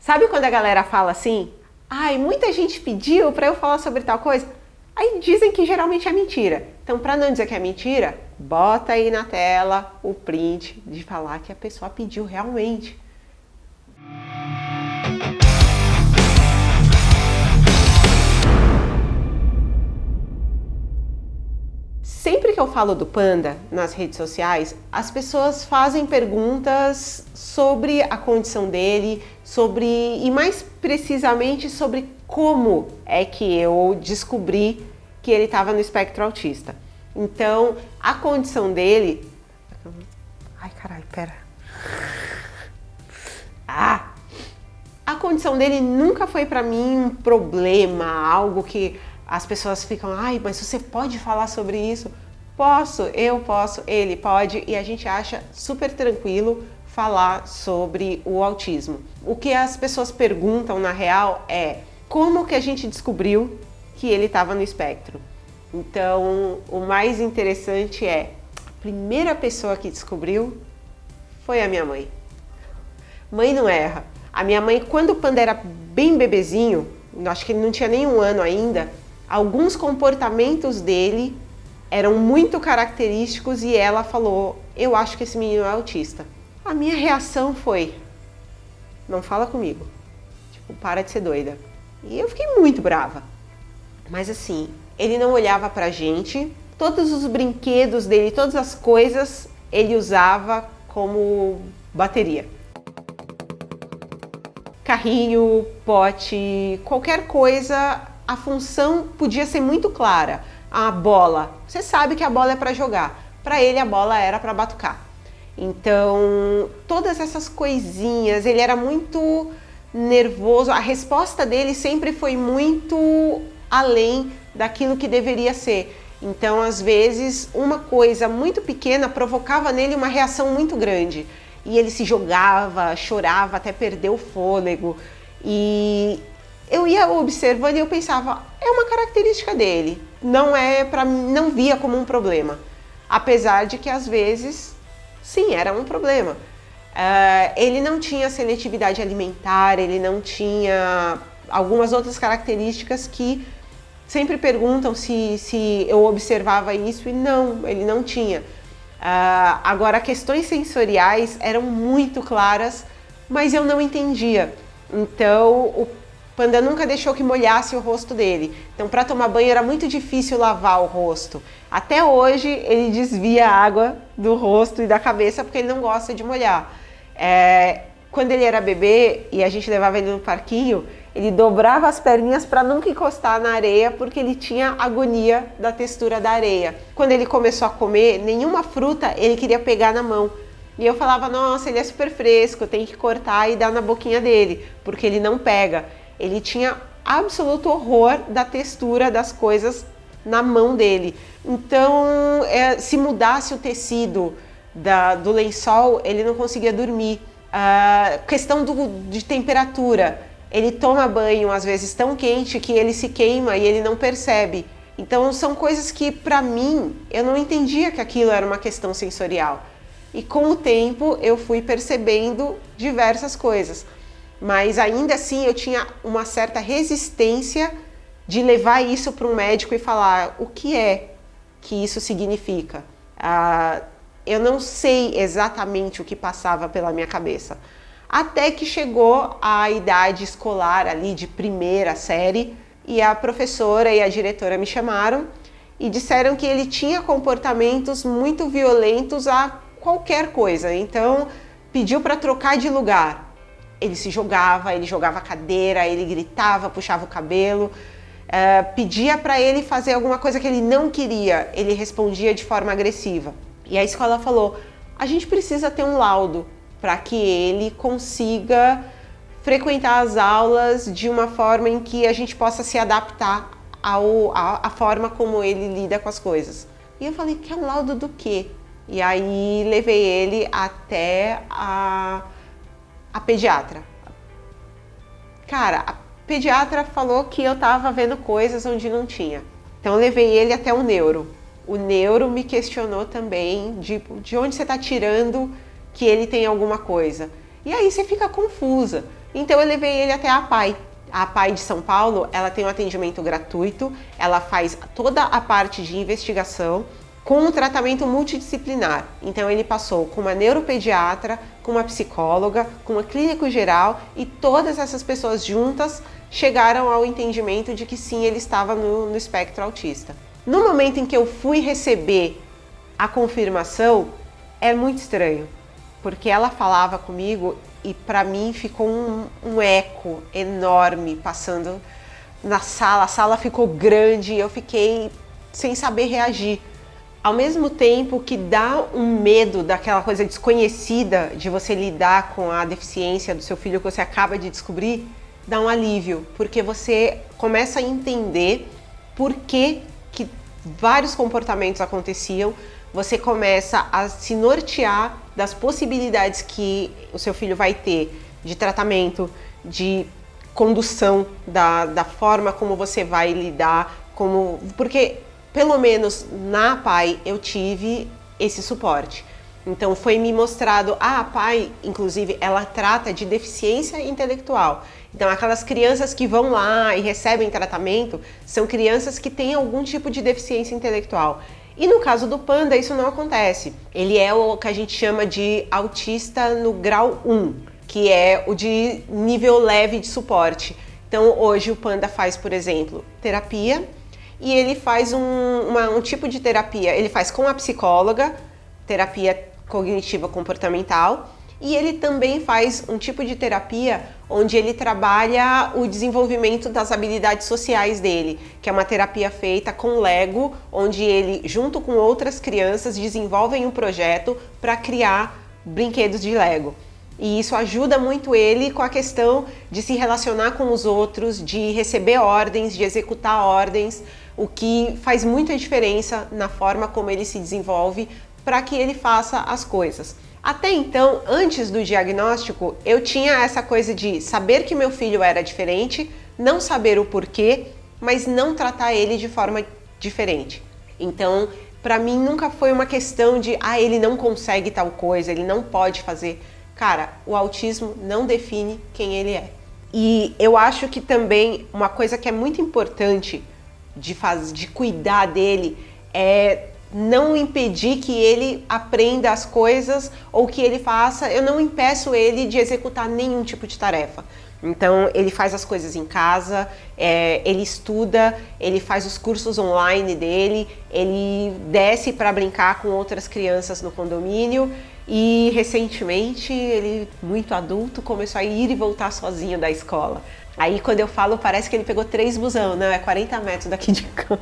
Sabe quando a galera fala assim, ai, muita gente pediu para eu falar sobre tal coisa? Aí dizem que geralmente é mentira. Então, para não dizer que é mentira, bota aí na tela o print de falar que a pessoa pediu realmente. Sempre que eu falo do panda nas redes sociais, as pessoas fazem perguntas sobre a condição dele, e mais precisamente sobre como é que eu descobri que ele estava no espectro autista. Então, a condição dele... Ai, caralho, pera. A condição dele nunca foi pra mim um problema, algo que as pessoas ficam, ai, mas você pode falar sobre isso? Posso, eu posso, ele pode, e a gente acha super tranquilo falar sobre o autismo. O que as pessoas perguntam na real é como que a gente descobriu que ele estava no espectro? Então, o mais interessante é, a primeira pessoa que descobriu foi a minha mãe. Mãe não erra. A minha mãe, quando o panda era bem bebezinho, acho que ele não tinha nem 1 ano ainda, alguns comportamentos dele eram muito característicos e ela falou, eu acho que esse menino é autista. A minha reação foi, não fala comigo, tipo, para de ser doida. E eu fiquei muito brava. Mas assim, ele não olhava pra gente, todos os brinquedos dele, todas as coisas, ele usava como bateria. Carrinho, pote, qualquer coisa, a função podia ser muito clara. A bola, você sabe que a bola é para jogar, para ele a bola era para batucar. Então, todas essas coisinhas, ele era muito nervoso, a resposta dele sempre foi muito além daquilo que deveria ser. Então, às vezes, uma coisa muito pequena provocava nele uma reação muito grande. E ele se jogava, chorava até perder o fôlego. E eu ia observando e eu pensava, é uma característica dele. Não via como um problema. Apesar de que às vezes, sim, era um problema. Ele não tinha seletividade alimentar, ele não tinha algumas outras características que sempre perguntam se eu observava isso e não, ele não tinha. Agora, questões sensoriais eram muito claras, mas eu não entendia. Então, o panda nunca deixou que molhasse o rosto dele. Então, para tomar banho era muito difícil lavar o rosto. Até hoje, ele desvia a água do rosto e da cabeça porque ele não gosta de molhar. Quando ele era bebê e a gente levava ele no parquinho, ele dobrava as perninhas para nunca encostar na areia porque ele tinha agonia da textura da areia. Quando ele começou a comer, nenhuma fruta ele queria pegar na mão. E eu falava, nossa, ele é super fresco, tem que cortar e dar na boquinha dele, porque ele não pega. Ele tinha absoluto horror da textura das coisas na mão dele. Então, se mudasse o tecido do lençol, ele não conseguia dormir. Questão de temperatura. Ele toma banho, às vezes, tão quente que ele se queima e ele não percebe. Então, são coisas que, para mim, eu não entendia que aquilo era uma questão sensorial. E com o tempo, eu fui percebendo diversas coisas. Mas, ainda assim, eu tinha uma certa resistência de levar isso para um médico e falar o que é que isso significa. Eu não sei exatamente o que passava pela minha cabeça. Até que chegou a idade escolar ali de 1ª série e a professora e a diretora me chamaram e disseram que ele tinha comportamentos muito violentos a qualquer coisa. Então pediu para trocar de lugar. Ele se jogava, ele jogava a cadeira, ele gritava, puxava o cabelo. Pedia para ele fazer alguma coisa que ele não queria, ele respondia de forma agressiva. E a escola falou, a gente precisa ter um laudo para que ele consiga frequentar as aulas de uma forma em que a gente possa se adaptar à forma como ele lida com as coisas. E eu falei, que é um laudo do quê? E aí levei ele até a pediatra. Cara, a pediatra falou que eu tava vendo coisas onde não tinha. Então eu levei ele até o neuro. O neuro me questionou também de onde você tá tirando que ele tem alguma coisa. E aí você fica confusa, Então eu levei ele até a APAE. A APAE de São Paulo, ela tem um atendimento gratuito, ela faz toda a parte de investigação com um tratamento multidisciplinar. Então ele passou com uma neuropediatra, com uma psicóloga, com uma clínico geral e todas essas pessoas juntas chegaram ao entendimento de que sim, ele estava no espectro autista. No momento em que eu fui receber a confirmação, é muito estranho, porque ela falava comigo e para mim ficou um eco enorme passando na sala. A sala ficou grande e eu fiquei sem saber reagir. Ao mesmo tempo que dá um medo daquela coisa desconhecida de você lidar com a deficiência do seu filho que você acaba de descobrir, dá um alívio, porque você começa a entender por que vários comportamentos aconteciam, você começa a se nortear das possibilidades que o seu filho vai ter de tratamento, de condução, da forma como você vai lidar, porque pelo menos na APAE eu tive esse suporte. Então foi me mostrado, a APAE, inclusive, ela trata de deficiência intelectual. Então aquelas crianças que vão lá e recebem tratamento são crianças que têm algum tipo de deficiência intelectual. E no caso do Panda isso não acontece. Ele é o que a gente chama de autista no grau 1, que é o de nível leve de suporte. Então hoje o Panda faz, por exemplo, terapia, e ele faz um tipo de terapia, ele faz com a psicóloga, terapia cognitiva comportamental, e ele também faz um tipo de terapia onde ele trabalha o desenvolvimento das habilidades sociais dele, que é uma terapia feita com Lego, onde ele, junto com outras crianças, desenvolvem um projeto para criar brinquedos de Lego. E isso ajuda muito ele com a questão de se relacionar com os outros, de receber ordens, de executar ordens, o que faz muita diferença na forma como ele se desenvolve para que ele faça as coisas. Até então, antes do diagnóstico, eu tinha essa coisa de saber que meu filho era diferente, não saber o porquê, mas não tratar ele de forma diferente. Então, para mim nunca foi uma questão de ele não consegue tal coisa, ele não pode fazer. Cara, o autismo não define quem ele é. E eu acho que também uma coisa que é muito importante de cuidar dele é não impedir que ele aprenda as coisas ou que ele faça. Eu não impeço ele de executar nenhum tipo de tarefa. Então ele faz as coisas em casa, ele estuda, ele faz os cursos online dele, ele desce para brincar com outras crianças no condomínio e recentemente ele, muito adulto, começou a ir e voltar sozinho da escola. Aí quando eu falo parece que ele pegou 3 busão, não, é 40 metros daqui de casa.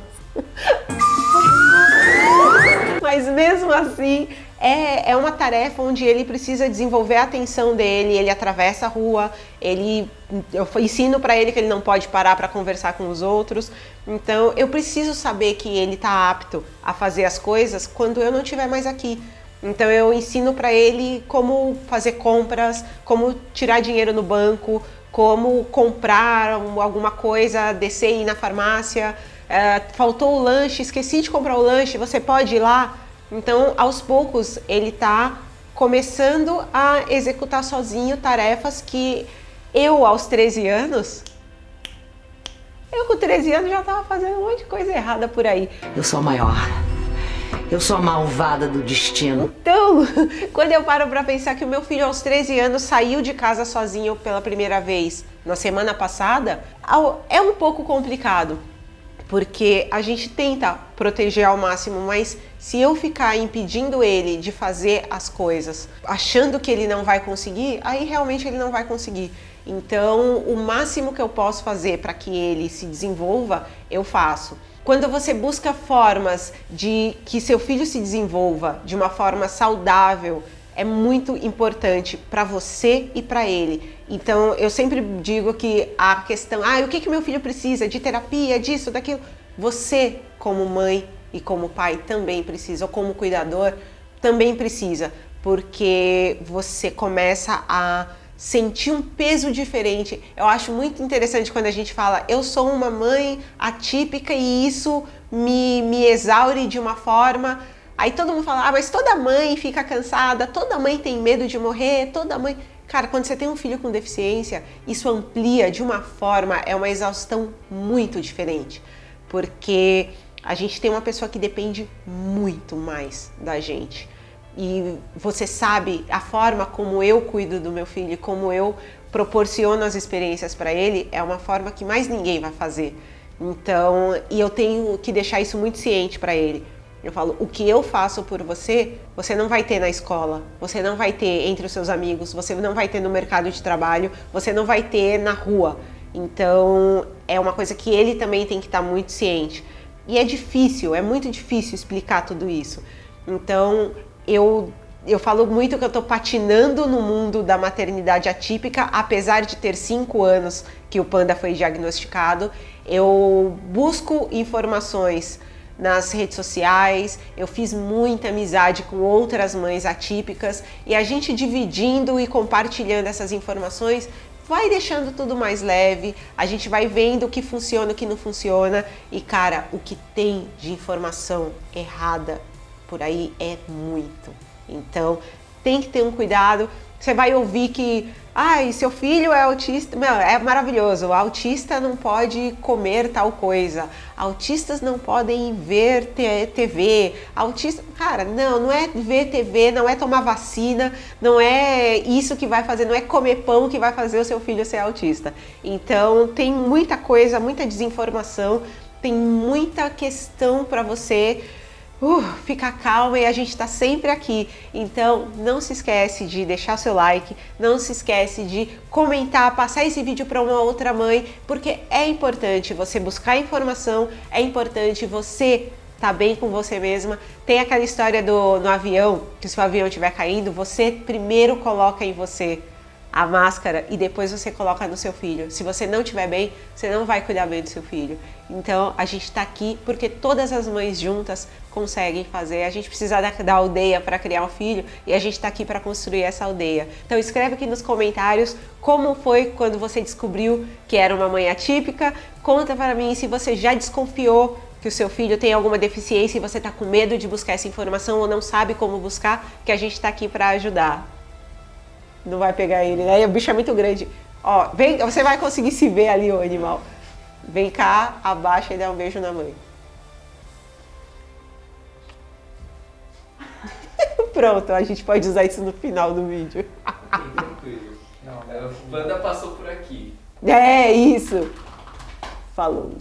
Mas mesmo assim, é uma tarefa onde ele precisa desenvolver a atenção dele, ele atravessa a rua, eu ensino para ele que ele não pode parar para conversar com os outros. Então eu preciso saber que ele está apto a fazer as coisas quando eu não estiver mais aqui. Então eu ensino para ele como fazer compras, como tirar dinheiro no banco, como comprar alguma coisa, descer e ir na farmácia. Faltou o lanche, esqueci de comprar o lanche, você pode ir lá? Então, aos poucos, ele está começando a executar sozinho tarefas que eu, aos 13 anos, com 13 anos já estava fazendo um monte de coisa errada por aí. Eu sou a maior. Eu sou a malvada do destino. Então, quando eu paro para pensar que o meu filho aos 13 anos saiu de casa sozinho pela primeira vez na semana passada, é um pouco complicado. Porque a gente tenta proteger ao máximo, mas se eu ficar impedindo ele de fazer as coisas, achando que ele não vai conseguir, aí realmente ele não vai conseguir. Então, o máximo que eu posso fazer para que ele se desenvolva, eu faço. Quando você busca formas de que seu filho se desenvolva de uma forma saudável, é muito importante para você e para ele. Então, eu sempre digo que a questão, o que meu filho precisa? De terapia, disso, daquilo? Você, como mãe e como pai, também precisa, ou como cuidador, também precisa, porque você começa a sentir um peso diferente. Eu acho muito interessante quando a gente fala, eu sou uma mãe atípica e isso me exaure de uma forma. Aí todo mundo fala, mas toda mãe fica cansada, toda mãe tem medo de morrer, toda mãe... Cara, quando você tem um filho com deficiência, isso amplia de uma forma, é uma exaustão muito diferente. Porque a gente tem uma pessoa que depende muito mais da gente. E você sabe a forma como eu cuido do meu filho, como eu proporciono as experiências para ele, é uma forma que mais ninguém vai fazer. Então, e eu tenho que deixar isso muito ciente para ele. Eu falo, o que eu faço por você, você não vai ter na escola, você não vai ter entre os seus amigos, você não vai ter no mercado de trabalho, você não vai ter na rua. Então, é uma coisa que ele também tem que estar muito ciente. E é difícil, é muito difícil explicar tudo isso. Então, eu falo muito que eu estou patinando no mundo da maternidade atípica, apesar de ter 5 anos que o Panda foi diagnosticado. Eu busco informações nas redes sociais, eu fiz muita amizade com outras mães atípicas e a gente dividindo e compartilhando essas informações vai deixando tudo mais leve, a gente vai vendo o que funciona, o que não funciona e, cara, o que tem de informação errada por aí é muito. Então, tem que ter um cuidado. Você vai ouvir que, seu filho é autista. Meu, é maravilhoso. O autista não pode comer tal coisa. Autistas não podem ver TV. Autista, cara, não é ver TV, não é tomar vacina, não é isso que vai fazer, não é comer pão que vai fazer o seu filho ser autista. Então, tem muita coisa, muita desinformação, tem muita questão para você ficar calma e a gente está sempre aqui. Então não se esquece de deixar o seu like, não se esquece de comentar, passar esse vídeo para uma outra mãe, porque é importante você buscar informação, é importante você estar bem com você mesma. Tem aquela história no avião, que se o avião estiver caindo, você primeiro coloca em você a máscara e depois você coloca no seu filho. Se você não estiver bem, você não vai cuidar bem do seu filho. Então a gente está aqui porque todas as mães juntas conseguem fazer. A gente precisa da aldeia para criar um filho e a gente está aqui para construir essa aldeia. Então escreve aqui nos comentários como foi quando você descobriu que era uma mãe atípica. Conta para mim se você já desconfiou que o seu filho tem alguma deficiência e você está com medo de buscar essa informação ou não sabe como buscar, que a gente está aqui para ajudar. Não vai pegar ele, né? O bicho é muito grande. Ó, vem, você vai conseguir se ver ali, o animal. Vem cá, abaixa e dá um beijo na mãe. Pronto, a gente pode usar isso no final do vídeo. Tranquilo. Não, o Panda passou por aqui. É isso. Falou.